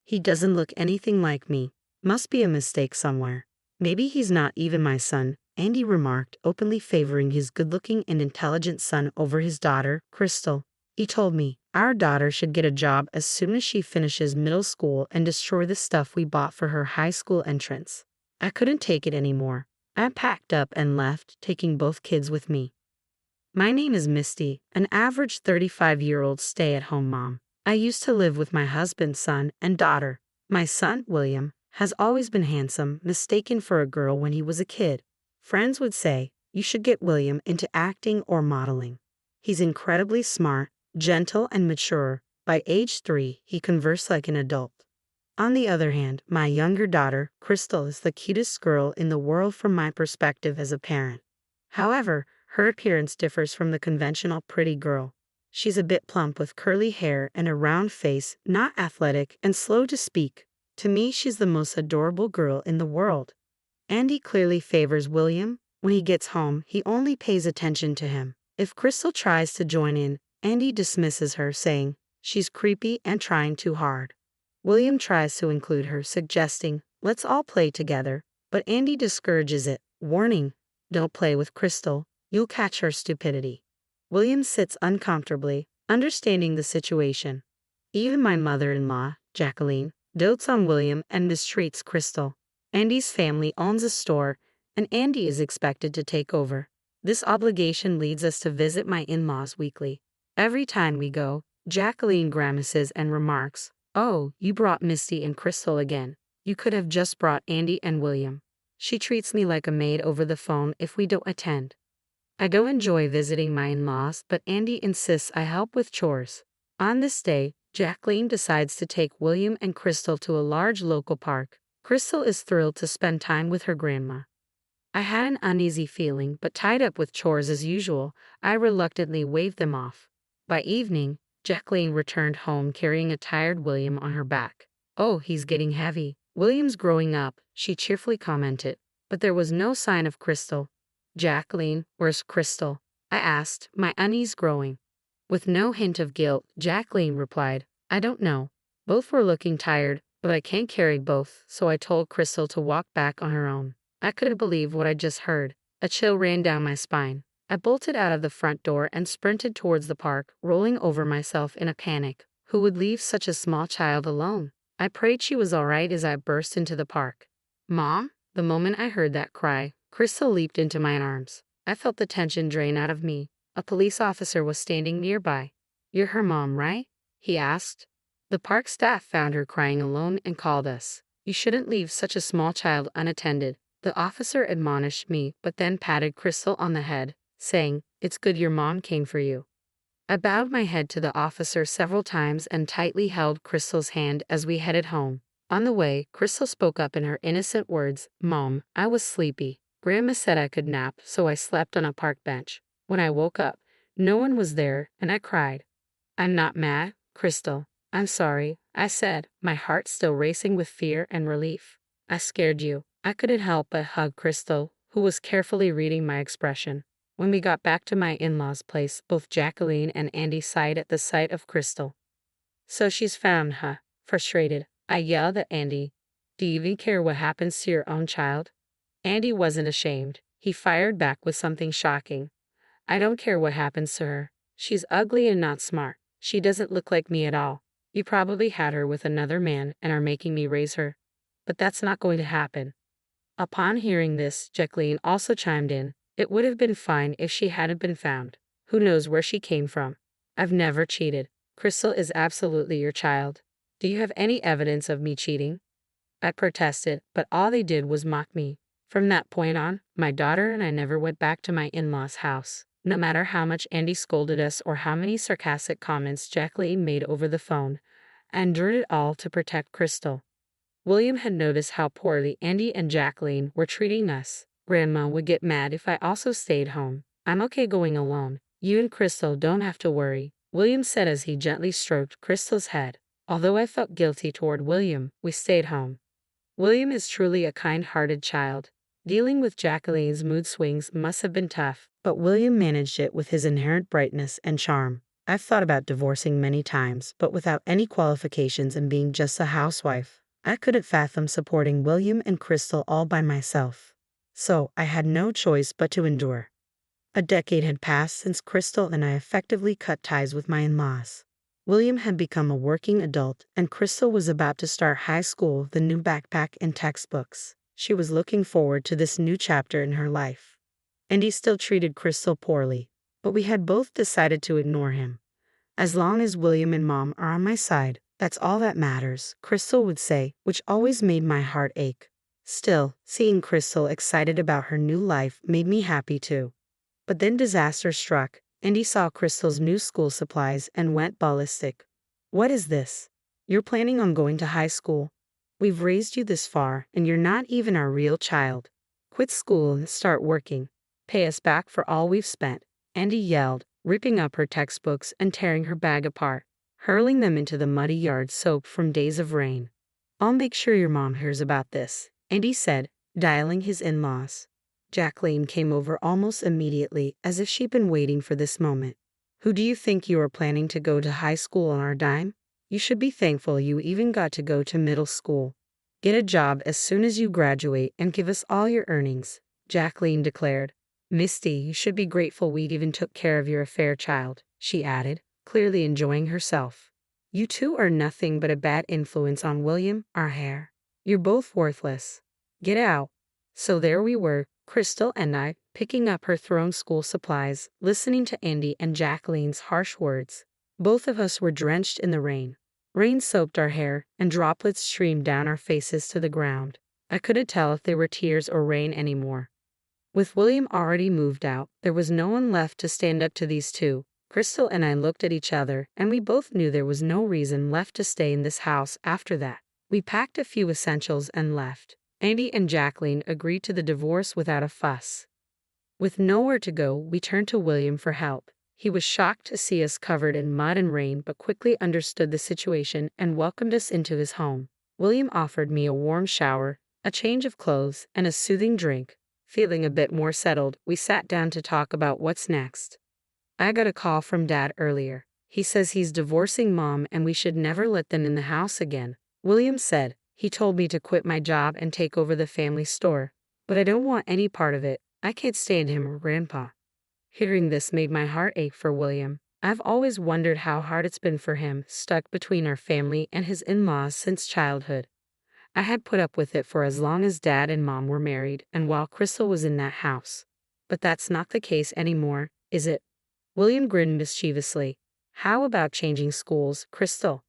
He doesn't look anything like me. Must be a mistake somewhere. Maybe he's not even my son, Andy remarked, openly favoring his good-looking and intelligent son over his daughter, Crystal. He told me, our daughter should get a job as soon as she finishes middle school and destroy the stuff we bought for her high school entrance. I couldn't take it anymore. I packed up and left, taking both kids with me. My name is Misty, an average 35-year-old stay-at-home mom. I used to live with my husband, son, and daughter. My son, William, has always been handsome, mistaken for a girl when he was a kid. Friends would say, you should get William into acting or modeling. He's incredibly smart, gentle, and mature. By age 3, he conversed like an adult. On the other hand, my younger daughter, Crystal, is the cutest girl in the world from my perspective as a parent. However, her appearance differs from the conventional pretty girl. She's a bit plump with curly hair and a round face, not athletic, and slow to speak. To me, she's the most adorable girl in the world. Andy clearly favors William. When he gets home, he only pays attention to him. If Crystal tries to join in, Andy dismisses her, saying, she's creepy and trying too hard. William tries to include her, suggesting, let's all play together, but Andy discourages it, warning, don't play with Crystal, you'll catch her stupidity. William sits uncomfortably, understanding the situation. Even my mother-in-law, Jacqueline, dotes on William and mistreats Crystal. Andy's family owns a store, and Andy is expected to take over. This obligation leads us to visit my in-laws weekly. Every time we go, Jacqueline grimaces and remarks, oh, you brought Misty and Crystal again. You could have just brought Andy and William. She treats me like a maid over the phone if we don't attend. I don't enjoy visiting my in-laws, but Andy insists I help with chores. On this day, Jacqueline decides to take William and Crystal to a large local park. Crystal is thrilled to spend time with her grandma. I had an uneasy feeling, but tied up with chores as usual, I reluctantly waved them off. By evening, Jacqueline returned home carrying a tired William on her back. Oh, he's getting heavy. William's growing up, she cheerfully commented, but there was no sign of Crystal. Jacqueline, where's Crystal? I asked, my unease growing. With no hint of guilt, Jacqueline replied, I don't know. Both were looking tired, but I can't carry both, so I told Crystal to walk back on her own. I couldn't believe what I just heard. A chill ran down my spine. I bolted out of the front door and sprinted towards the park, rolling over myself in a panic. Who would leave such a small child alone? I prayed she was all right as I burst into the park. Mom? The moment I heard that cry, Crystal leaped into my arms. I felt the tension drain out of me. A police officer was standing nearby. You're her mom, right? He asked. The park staff found her crying alone and called us. You shouldn't leave such a small child unattended. The officer admonished me, but then patted Crystal on the head, saying, it's good your mom came for you. I bowed my head to the officer several times and tightly held Crystal's hand as we headed home. On the way, Crystal spoke up in her innocent words, Mom, I was sleepy. Grandma said I could nap, so I slept on a park bench. When I woke up, no one was there, and I cried. I'm not mad, Crystal. I'm sorry, I said, my heart still racing with fear and relief. I scared you. I couldn't help but hug Crystal, who was carefully reading my expression. When we got back to my in-laws' place, both Jacqueline and Andy sighed at the sight of Crystal. So she's found, huh? Frustrated, I yelled at Andy. Do you even care what happens to your own child? Andy wasn't ashamed. He fired back with something shocking. I don't care what happens to her. She's ugly and not smart. She doesn't look like me at all. You probably had her with another man and are making me raise her. But that's not going to happen. Upon hearing this, Jacqueline also chimed in. It would have been fine if she hadn't been found. Who knows where she came from? I've never cheated. Crystal is absolutely your child. Do you have any evidence of me cheating? I protested, but all they did was mock me. From that point on, my daughter and I never went back to my in-laws' house. No matter how much Andy scolded us or how many sarcastic comments Jacqueline made over the phone, I endured it all to protect Crystal. William had noticed how poorly Andy and Jacqueline were treating us. Grandma would get mad if I also stayed home. I'm okay going alone. You and Crystal don't have to worry, William said as he gently stroked Crystal's head. Although I felt guilty toward William, we stayed home. William is truly a kind-hearted child. Dealing with Jacqueline's mood swings must have been tough, but William managed it with his inherent brightness and charm. I've thought about divorcing many times, but without any qualifications and being just a housewife, I couldn't fathom supporting William and Crystal all by myself. So, I had no choice but to endure. A decade had passed since Crystal and I effectively cut ties with my in-laws. William had become a working adult, and Crystal was about to start high school with a new backpack and textbooks. She was looking forward to this new chapter in her life. Andy still treated Crystal poorly, but we had both decided to ignore him. As long as William and Mom are on my side, that's all that matters, Crystal would say, which always made my heart ache. Still, seeing Crystal excited about her new life made me happy too. But then disaster struck. Andy saw Crystal's new school supplies and went ballistic. "What is this? You're planning on going to high school? We've raised you this far, and you're not even our real child. Quit school and start working. Pay us back for all we've spent," Andy yelled, ripping up her textbooks and tearing her bag apart, hurling them into the muddy yard soaked from days of rain. "I'll make sure your mom hears about this," Andy said, dialing his in-laws. Jacqueline came over almost immediately, as if she'd been waiting for this moment. "Who do you think you are planning to go to high school on our dime? You should be thankful you even got to go to middle school. Get a job as soon as you graduate and give us all your earnings," Jacqueline declared. "Misty, you should be grateful we even took care of your affair child," she added, clearly enjoying herself. "You two are nothing but a bad influence on William, our heir. You're both worthless. Get out." So there we were, Crystal and I, picking up her thrown school supplies, listening to Andy and Jacqueline's harsh words. Both of us were drenched in the rain. Rain soaked our hair, and droplets streamed down our faces to the ground. I couldn't tell if they were tears or rain anymore. With William already moved out, there was no one left to stand up to these two. Crystal and I looked at each other, and we both knew there was no reason left to stay in this house after that. We packed a few essentials and left. Andy and Jacqueline agreed to the divorce without a fuss. With nowhere to go, we turned to William for help. He was shocked to see us covered in mud and rain, but quickly understood the situation and welcomed us into his home. William offered me a warm shower, a change of clothes, and a soothing drink. Feeling a bit more settled, we sat down to talk about what's next. "I got a call from Dad earlier. He says he's divorcing Mom and we should never let them in the house again," William said. "He told me to quit my job and take over the family store. But I don't want any part of it. I can't stand him or Grandpa." Hearing this made my heart ache for William. I've always wondered how hard it's been for him, stuck between our family and his in-laws since childhood. I had put up with it for as long as Dad and Mom were married and while Crystal was in that house. But that's not the case anymore, is it? William grinned mischievously. "How about changing schools, Crystal?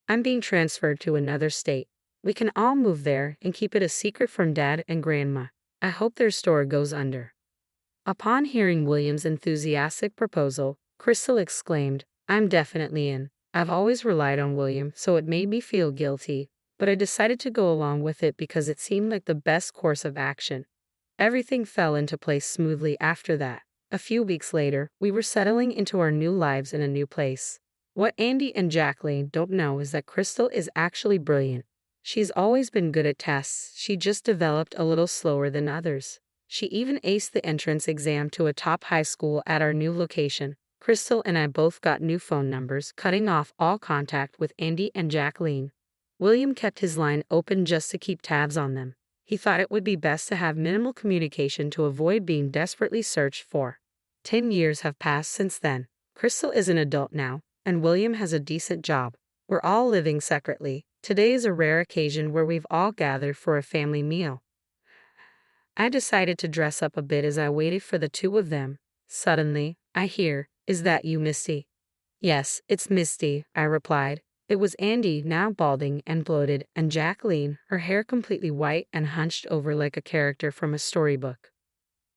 I'm being transferred to another state. We can all move there and keep it a secret from Dad and Grandma. I hope their store goes under." Upon hearing William's enthusiastic proposal, Crystal exclaimed, "I'm definitely in." I've always relied on William, so it made me feel guilty, but I decided to go along with it because it seemed like the best course of action. Everything fell into place smoothly after that. A few weeks later, we were settling into our new lives in a new place. What Andy and Jacqueline don't know is that Crystal is actually brilliant. She's always been good at tests, she just developed a little slower than others. She even aced the entrance exam to a top high school at our new location. Crystal and I both got new phone numbers, cutting off all contact with Andy and Jacqueline. William kept his line open just to keep tabs on them. He thought it would be best to have minimal communication to avoid being desperately searched for. 10 years have passed since then. Crystal is an adult now, and William has a decent job. We're all living separately. Today is a rare occasion where we've all gathered for a family meal. I decided to dress up a bit as I waited for the two of them. Suddenly, I hear, "Is that you, Misty?" "Yes, it's Misty," I replied. It was Andy, now balding and bloated, and Jacqueline, her hair completely white and hunched over like a character from a storybook.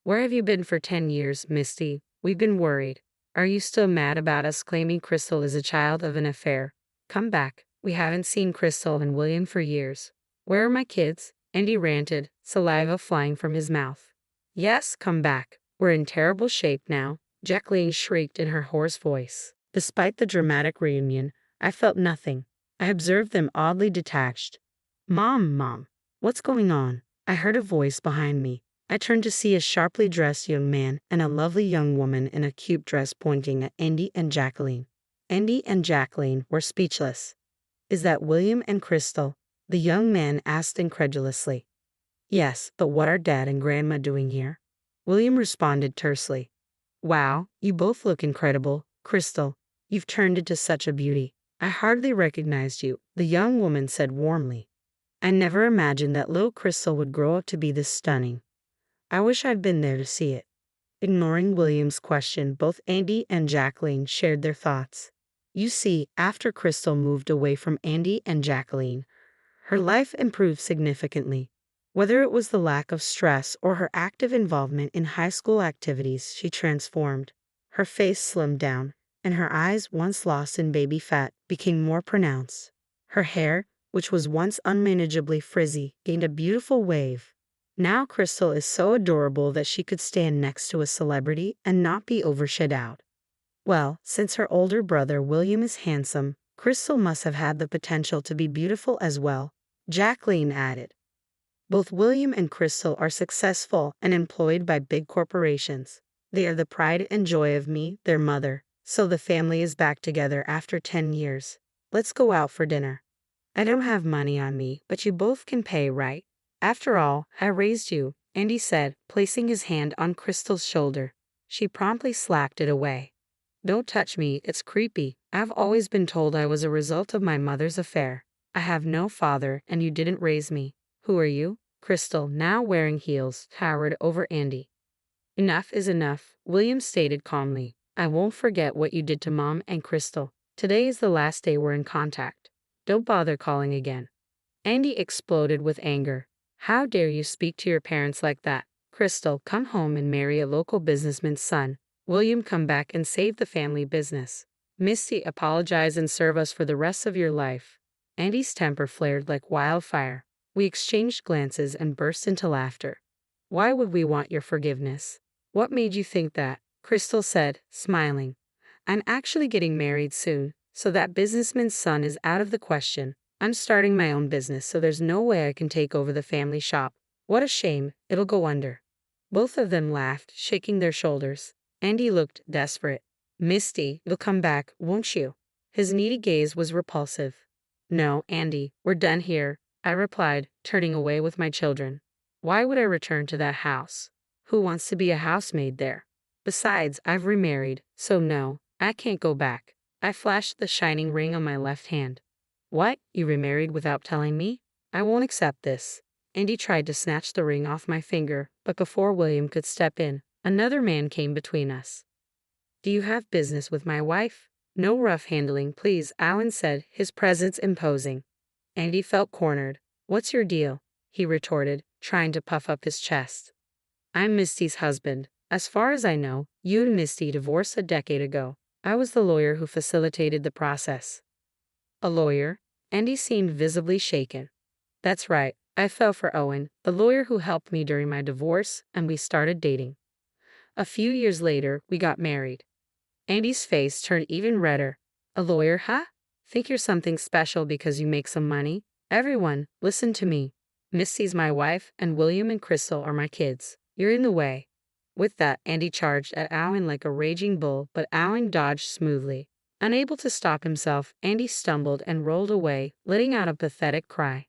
"Where have you been for 10 years, Misty? We've been worried. Are you still mad about us claiming Crystal is a child of an affair? Come back. We haven't seen Crystal and William for years." "Where are my kids?" Andy ranted, saliva flying from his mouth. "Yes, come back. We're in terrible shape now," Jacqueline shrieked in her hoarse voice. Despite the dramatic reunion, I felt nothing. I observed them oddly detached. Mom, what's going on?" I heard a voice behind me. I turned to see a sharply dressed young man and a lovely young woman in a cute dress pointing at Andy and Jacqueline. Andy and Jacqueline were speechless. Is that William and Crystal? The young man asked incredulously. Yes, but what are Dad and Grandma doing here? William responded tersely. Wow, you both look incredible, Crystal. You've turned into such a beauty. I hardly recognized you, the young woman said warmly. I never imagined that little Crystal would grow up to be this stunning. I wish I'd been there to see it. Ignoring William's question, both Andy and Jacqueline shared their thoughts. You see, after Crystal moved away from Andy and Jacqueline, her life improved significantly. Whether it was the lack of stress or her active involvement in high school activities, she transformed. Her face slimmed down, and her eyes, once lost in baby fat, became more pronounced. Her hair, which was once unmanageably frizzy, gained a beautiful wave. Now Crystal is so adorable that she could stand next to a celebrity and not be overshadowed. Well, since her older brother William is handsome, Crystal must have had the potential to be beautiful as well, Jacqueline added. Both William and Crystal are successful and employed by big corporations. They are the pride and joy of me, their mother, so the family is back together after 10 years. Let's go out for dinner. I don't have money on me, but you both can pay, right? After all, I raised you, Andy said, placing his hand on Crystal's shoulder. She promptly slapped it away. Don't touch me, it's creepy. I've always been told I was a result of my mother's affair. I have no father, and you didn't raise me. Who are you? Crystal, now wearing heels, towered over Andy. Enough is enough, William stated calmly. I won't forget what you did to Mom and Crystal. Today is the last day we're in contact. Don't bother calling again. Andy exploded with anger. How dare you speak to your parents like that? Crystal, come home and marry a local businessman's son. William, come back and save the family business. Misty, apologize and serve us for the rest of your life. Andy's temper flared like wildfire. We exchanged glances and burst into laughter. Why would we want your forgiveness? What made you think that? Crystal said, smiling. I'm actually getting married soon, so that businessman's son is out of the question. I'm starting my own business, so there's no way I can take over the family shop. What a shame, it'll go under. Both of them laughed, shaking their shoulders. Andy looked desperate. Misty, you'll come back, won't you? His needy gaze was repulsive. No, Andy, we're done here, I replied, turning away with my children. Why would I return to that house? Who wants to be a housemaid there? Besides, I've remarried, so no, I can't go back. I flashed the shining ring on my left hand. What? You remarried without telling me? I won't accept this. Andy tried to snatch the ring off my finger, but before William could step in, another man came between us. Do you have business with my wife? No rough handling, please, Alan said, his presence imposing. Andy felt cornered. What's your deal? He retorted, trying to puff up his chest. I'm Misty's husband. As far as I know, you and Misty divorced a decade ago. I was the lawyer who facilitated the process. A lawyer? Andy seemed visibly shaken. That's right, I fell for Owen, the lawyer who helped me during my divorce, and we started dating. A few years later, we got married. Andy's face turned even redder. A lawyer, huh? Think you're something special because you make some money? Everyone, listen to me. Misty's my wife, and William and Crystal are my kids. You're in the way. With that, Andy charged at Owen like a raging bull, but Owen dodged smoothly. Unable to stop himself, Andy stumbled and rolled away, letting out a pathetic cry.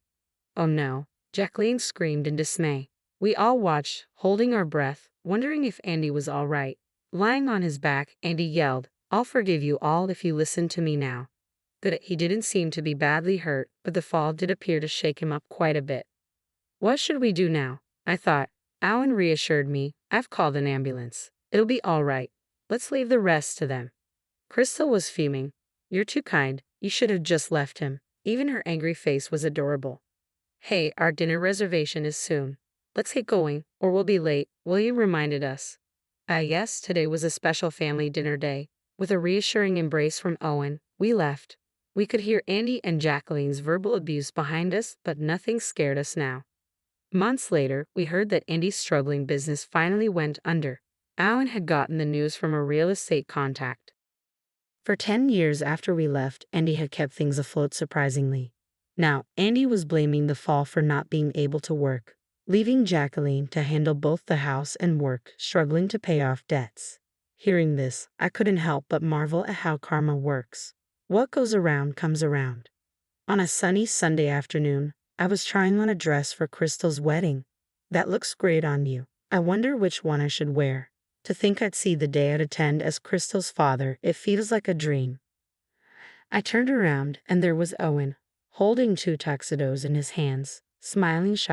Oh no, Jacqueline screamed in dismay. We all watched, holding our breath, wondering if Andy was all right. Lying on his back, Andy yelled, I'll forgive you all if you listen to me now. Good, he didn't seem to be badly hurt, but the fall did appear to shake him up quite a bit. What should we do now? I thought. Owen reassured me, I've called an ambulance. It'll be all right. Let's leave the rest to them. Crystal was fuming. You're too kind. You should have just left him. Even her angry face was adorable. Hey, our dinner reservation is soon. Let's get going, or we'll be late, William reminded us. Yes, today was a special family dinner day. With a reassuring embrace from Owen, we left. We could hear Andy and Jacqueline's verbal abuse behind us, but nothing scared us now. Months later, we heard that Andy's struggling business finally went under. Owen had gotten the news from a real estate contact. For 10 years after we left, Andy had kept things afloat surprisingly. Now, Andy was blaming the fall for not being able to work, leaving Jacqueline to handle both the house and work, struggling to pay off debts. Hearing this, I couldn't help but marvel at how karma works. What goes around comes around. On a sunny Sunday afternoon, I was trying on a dress for Crystal's wedding. That looks great on you. I wonder which one I should wear. To think I'd see the day I'd attend as Crystal's father, it feels like a dream. I turned around and there was Owen, holding two tuxedos in his hands, smiling shyly.